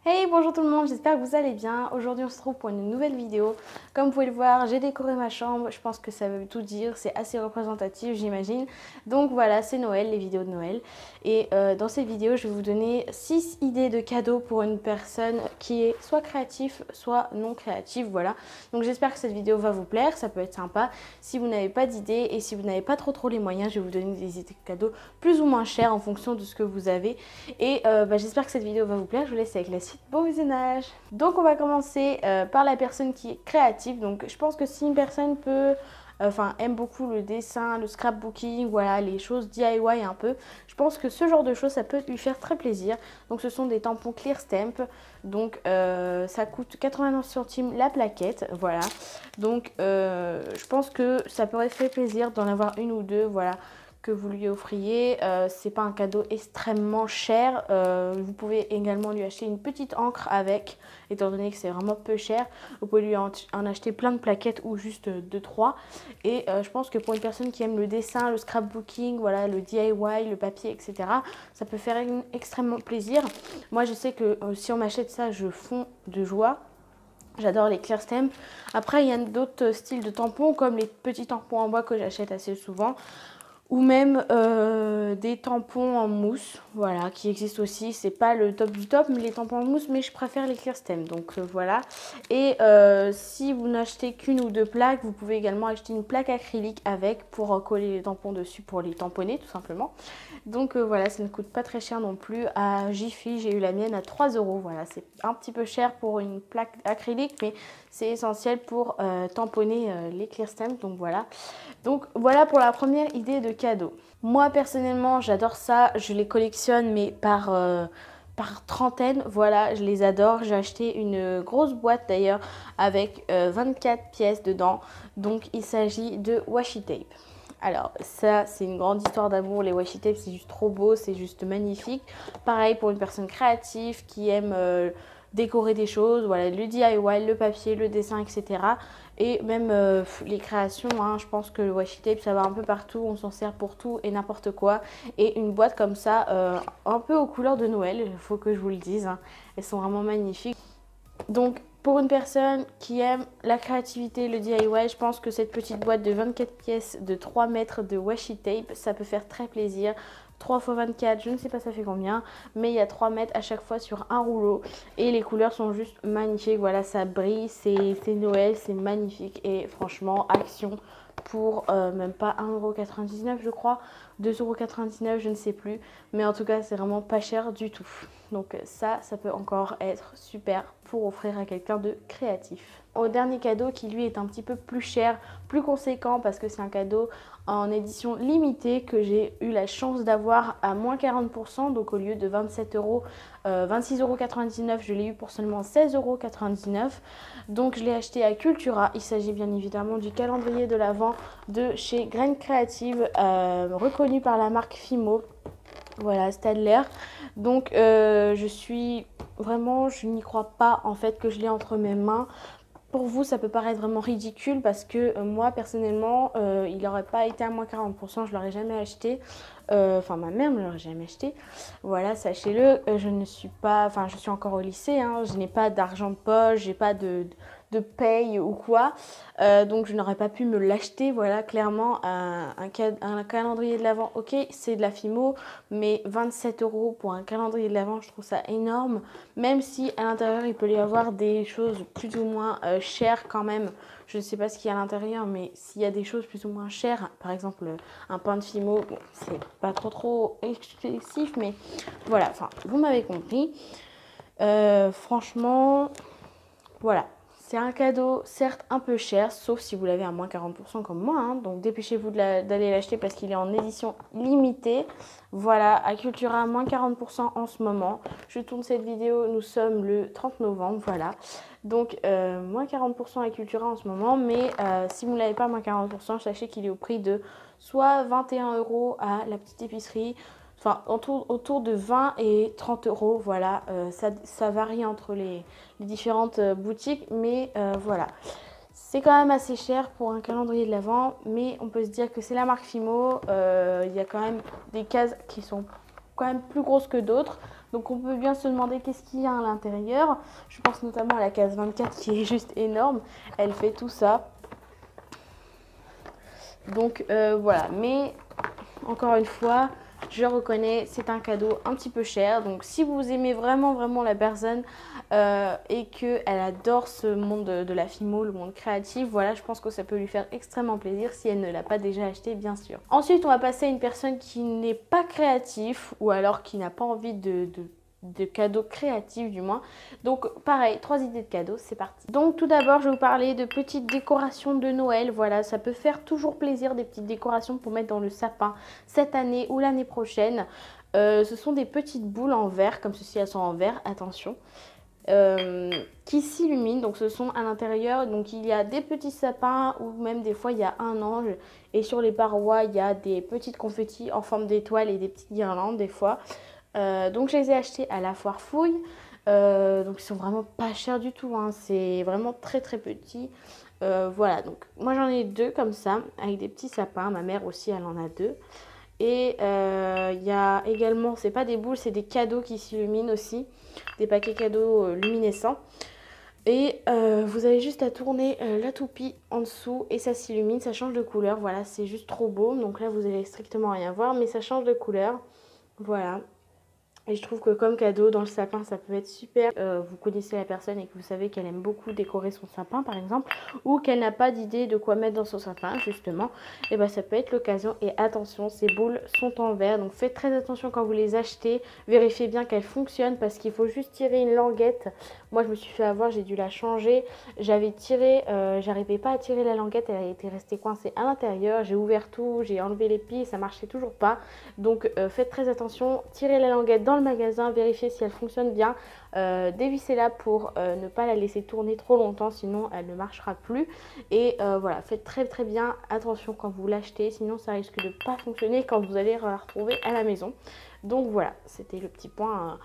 Hey, bonjour tout le monde, j'espère que vous allez bien. Aujourd'hui on se retrouve pour une nouvelle vidéo. Comme vous pouvez le voir, j'ai décoré ma chambre, je pense que ça veut tout dire, c'est assez représentatif j'imagine. Donc voilà, c'est Noël, les vidéos de Noël. Et dans cette vidéo, je vais vous donner 6 idées de cadeaux pour une personne qui est soit créatif, soit non créatif, voilà. Donc j'espère que cette vidéo va vous plaire, ça peut être sympa. Si vous n'avez pas d'idées et si vous n'avez pas trop les moyens, je vais vous donner des idées de cadeaux plus ou moins chers en fonction de ce que vous avez. Et j'espère que cette vidéo va vous plaire, je vous laisse avec la suite. Bon visionnage. Donc on va commencer par la personne qui est créative. Donc je pense que si une personne aime beaucoup le dessin, le scrapbooking, voilà, les choses DIY un peu, je pense que ce genre de choses, ça peut lui faire très plaisir. Donc ce sont des tampons Clear Stamp. Donc ça coûte 89 centimes la plaquette, voilà. Donc je pense que ça pourrait faire plaisir d'en avoir une ou deux, voilà, que vous lui offriez. C'est pas un cadeau extrêmement cher. Vous pouvez également lui acheter une petite encre avec, étant donné que c'est vraiment peu cher. Vous pouvez lui en acheter plein de plaquettes ou juste 2-3. Et je pense que pour une personne qui aime le dessin, le scrapbooking, voilà, le DIY, le papier, etc., ça peut faire extrêmement plaisir. Moi, je sais que si on m'achète ça, je fonds de joie. J'adore les Clear Stamp. Après, il y a d'autres styles de tampons, comme les petits tampons en bois que j'achète assez souvent. Ou même des tampons en mousse, voilà, qui existent aussi. C'est pas le top du top, mais les tampons en mousse, mais je préfère les Clear Stamp, donc voilà. Et si vous n'achetez qu'une ou deux plaques, vous pouvez également acheter une plaque acrylique avec pour coller les tampons dessus, pour les tamponner tout simplement. Donc voilà, ça ne coûte pas très cher non plus. À Jiffy, j'ai eu la mienne à 3 €. Voilà, c'est un petit peu cher pour une plaque acrylique, mais c'est essentiel pour tamponner les Clear Stamp, donc voilà. Donc voilà pour la première idée de cadeau. Moi personnellement, j'adore ça, je les collectionne mais par trentaine, voilà, je les adore. J'ai acheté une grosse boîte d'ailleurs avec 24 pièces dedans. Donc il s'agit de washi tape. Alors ça, c'est une grande histoire d'amour, les washi tape, c'est juste trop beau, c'est juste magnifique. Pareil pour une personne créative qui aime décorer des choses, voilà, le DIY, le papier, le dessin, etc. Et même les créations, hein, je pense que le washi tape, ça va un peu partout, on s'en sert pour tout et n'importe quoi. Et une boîte comme ça, un peu aux couleurs de Noël, il faut que je vous le dise, hein, elles sont vraiment magnifiques. Donc pour une personne qui aime la créativité, le DIY, je pense que cette petite boîte de 24 pièces de 3 mètres de washi tape, ça peut faire très plaisir. 3 x 24, je ne sais pas ça fait combien, mais il y a 3 mètres à chaque fois sur un rouleau et les couleurs sont juste magnifiques. Voilà, ça brille, c'est Noël, c'est magnifique et franchement, action pour même pas 1,99 € je crois, 2,99 €, je ne sais plus, mais en tout cas c'est vraiment pas cher du tout. Donc ça peut encore être super pour offrir à quelqu'un de créatif. Au dernier cadeau qui lui est un petit peu plus cher, plus conséquent parce que c'est un cadeau en édition limitée que j'ai eu la chance d'avoir à moins 40%, donc au lieu de 27 €, 26,99 €, je l'ai eu pour seulement 16,99 €. Donc je l'ai acheté à Cultura. Il s'agit bien évidemment du calendrier de l'Avent de chez Graines Créatives, reconnu par la marque Fimo. Voilà, Stadler. Donc je n'y crois pas en fait que je l'ai entre mes mains. Pour vous, ça peut paraître vraiment ridicule parce que moi, personnellement, il n'aurait pas été à moins 40%, je ne l'aurais jamais acheté. Enfin, ma mère ne l'aurait jamais acheté. Voilà, sachez-le, je suis encore au lycée, hein, je n'ai pas d'argent de poche, j'ai pas de paye ou quoi. Donc, je n'aurais pas pu me l'acheter. Voilà, clairement, un calendrier de l'Avent, ok, c'est de la Fimo, mais 27 € pour un calendrier de l'Avent, je trouve ça énorme. Même si à l'intérieur, il peut y avoir des choses plus ou moins chères quand même. Je ne sais pas ce qu'il y a à l'intérieur, mais s'il y a des choses plus ou moins chères, par exemple un pain de Fimo, bon, c'est pas trop excessif, mais voilà, enfin, vous m'avez compris. Franchement, voilà. C'est un cadeau, certes un peu cher, sauf si vous l'avez à moins 40% comme moi. Hein, donc dépêchez-vous d'aller l'acheter parce qu'il est en édition limitée. Voilà, à Cultura, moins 40% en ce moment. Je tourne cette vidéo, nous sommes le 30 novembre, voilà. Donc moins 40% à Cultura en ce moment. Mais si vous ne l'avez pas moins 40%, sachez qu'il est au prix de soit 21 € à la petite épicerie, enfin autour de 20 et 30 €, voilà, ça varie entre les différentes boutiques, mais voilà. C'est quand même assez cher pour un calendrier de l'Avent, mais on peut se dire que c'est la marque Fimo, il y a quand même des cases qui sont quand même plus grosses que d'autres. Donc on peut bien se demander qu'est-ce qu'il y a à l'intérieur. Je pense notamment à la case 24 qui est juste énorme. Elle fait tout ça. Donc voilà, mais encore une fois, je reconnais, c'est un cadeau un petit peu cher. Donc si vous aimez vraiment la personne et qu'elle adore ce monde de la Fimo, le monde créatif, voilà, je pense que ça peut lui faire extrêmement plaisir si elle ne l'a pas déjà acheté, bien sûr. Ensuite, on va passer à une personne qui n'est pas créatif ou alors qui n'a pas envie de cadeaux créatifs du moins. Donc pareil, 3 idées de cadeaux, c'est parti. Donc tout d'abord, je vais vous parler de petites décorations de Noël. Voilà, ça peut faire toujours plaisir, des petites décorations pour mettre dans le sapin cette année ou l'année prochaine. Ce sont des petites boules en verre, comme ceci, elles sont en verre, attention. Qui s'illuminent, donc ce sont à l'intérieur, donc il y a des petits sapins ou même des fois il y a un ange et sur les parois il y a des petites confettis en forme d'étoiles et des petites guirlandes des fois. Donc je les ai achetés à la foire fouille, donc ils sont vraiment pas chers du tout, hein. C'est vraiment très petit. Voilà, donc moi j'en ai 2 comme ça avec des petits sapins, ma mère aussi elle en a 2. Et il y a également, c'est pas des boules, c'est des cadeaux qui s'illuminent aussi, des paquets cadeaux luminescents. Et vous avez juste à tourner la toupie en dessous et ça s'illumine, ça change de couleur. Voilà, c'est juste trop beau. Donc là, vous allez strictement rien voir, mais ça change de couleur. Voilà. Et je trouve que comme cadeau dans le sapin, ça peut être super. Vous connaissez la personne et que vous savez qu'elle aime beaucoup décorer son sapin par exemple, ou qu'elle n'a pas d'idée de quoi mettre dans son sapin justement, et ben ça peut être l'occasion. Et attention, ces boules sont en verre, donc faites très attention quand vous les achetez. Vérifiez bien qu'elles fonctionnent parce qu'il faut juste tirer une languette. Moi je me suis fait avoir, j'ai dû la changer. J'avais tiré, j'arrivais pas à tirer la languette, elle était restée coincée à l'intérieur. J'ai ouvert tout, j'ai enlevé les pieds, ça marchait toujours pas. Donc faites très attention, tirez la languette dans le magasin, vérifiez si elle fonctionne bien, dévissez-la pour ne pas la laisser tourner trop longtemps, sinon elle ne marchera plus. Et voilà, faites très bien attention quand vous l'achetez, sinon ça risque de pas fonctionner quand vous allez la retrouver à la maison. Donc voilà, c'était le petit point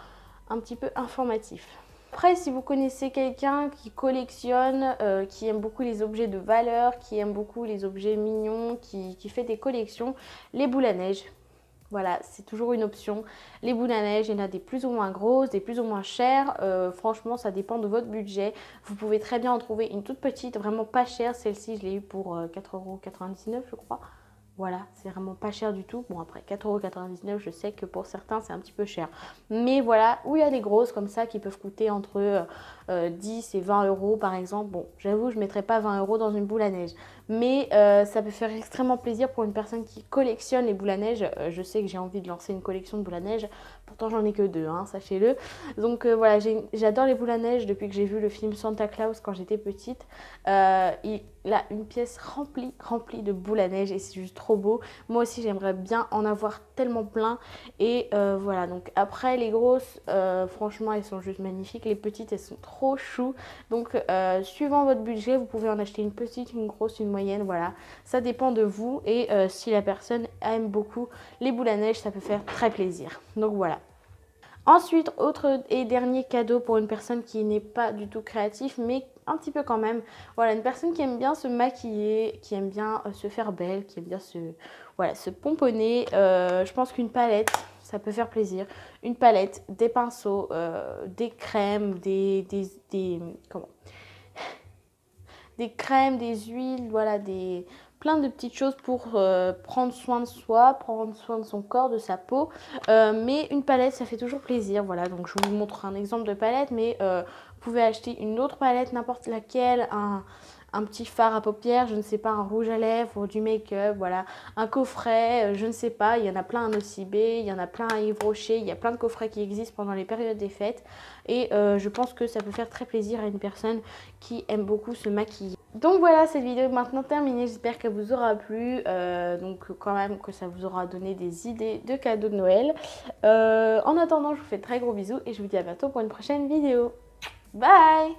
un petit peu informatif. Après, si vous connaissez quelqu'un qui collectionne, qui aime beaucoup les objets de valeur, qui aime beaucoup les objets mignons, qui fait des collections, les boules à neige. Voilà, c'est toujours une option. Les boules à neige, il y en a des plus ou moins grosses, des plus ou moins chères. Franchement, ça dépend de votre budget. Vous pouvez très bien en trouver une toute petite, vraiment pas chère. Celle-ci, je l'ai eue pour 4,99 € je crois. Voilà, c'est vraiment pas cher du tout. Bon, après 4,99 €, je sais que pour certains, c'est un petit peu cher. Mais voilà, où il y a des grosses comme ça qui peuvent coûter entre 10 et 20 € par exemple. Bon, j'avoue, je ne mettrais pas 20 € dans une boule à neige. Mais ça peut faire extrêmement plaisir pour une personne qui collectionne les boules à neige. Je sais que j'ai envie de lancer une collection de boules à neige. Pourtant, j'en ai que 2, hein, sachez-le. Donc voilà, j'adore les boules à neige depuis que j'ai vu le film Santa Claus quand j'étais petite. Il a une pièce remplie de boules à neige et c'est juste trop beau. Moi aussi, j'aimerais bien en avoir tellement plein. Et voilà, donc après les grosses, franchement, elles sont juste magnifiques. Les petites, elles sont trop chou. Donc suivant votre budget, vous pouvez en acheter une petite, une grosse, une moyenne, voilà. Ça dépend de vous et si la personne aime beaucoup les boules à neige, ça peut faire très plaisir. Donc voilà. Ensuite, autre et dernier cadeau pour une personne qui n'est pas du tout créatif, mais un petit peu quand même. Voilà, une personne qui aime bien se maquiller, qui aime bien se faire belle, qui aime bien se pomponner. Je pense qu'une palette, ça peut faire plaisir. Une palette, des pinceaux, des crèmes, des crèmes, des huiles, voilà, plein de petites choses pour prendre soin de soi, prendre soin de son corps, de sa peau. Mais une palette, ça fait toujours plaisir. Voilà, donc je vous montre un exemple de palette, mais vous pouvez acheter une autre palette, n'importe laquelle, un petit fard à paupières, je ne sais pas, un rouge à lèvres, du make-up, voilà, un coffret, je ne sais pas, il y en a plein à Nocibé, il y en a plein à Yves Rocher, il y a plein de coffrets qui existent pendant les périodes des fêtes et je pense que ça peut faire très plaisir à une personne qui aime beaucoup se maquiller. Donc voilà, cette vidéo est maintenant terminée, j'espère qu'elle vous aura plu, donc quand même que ça vous aura donné des idées de cadeaux de Noël. En attendant, je vous fais de très gros bisous et je vous dis à bientôt pour une prochaine vidéo. Bye!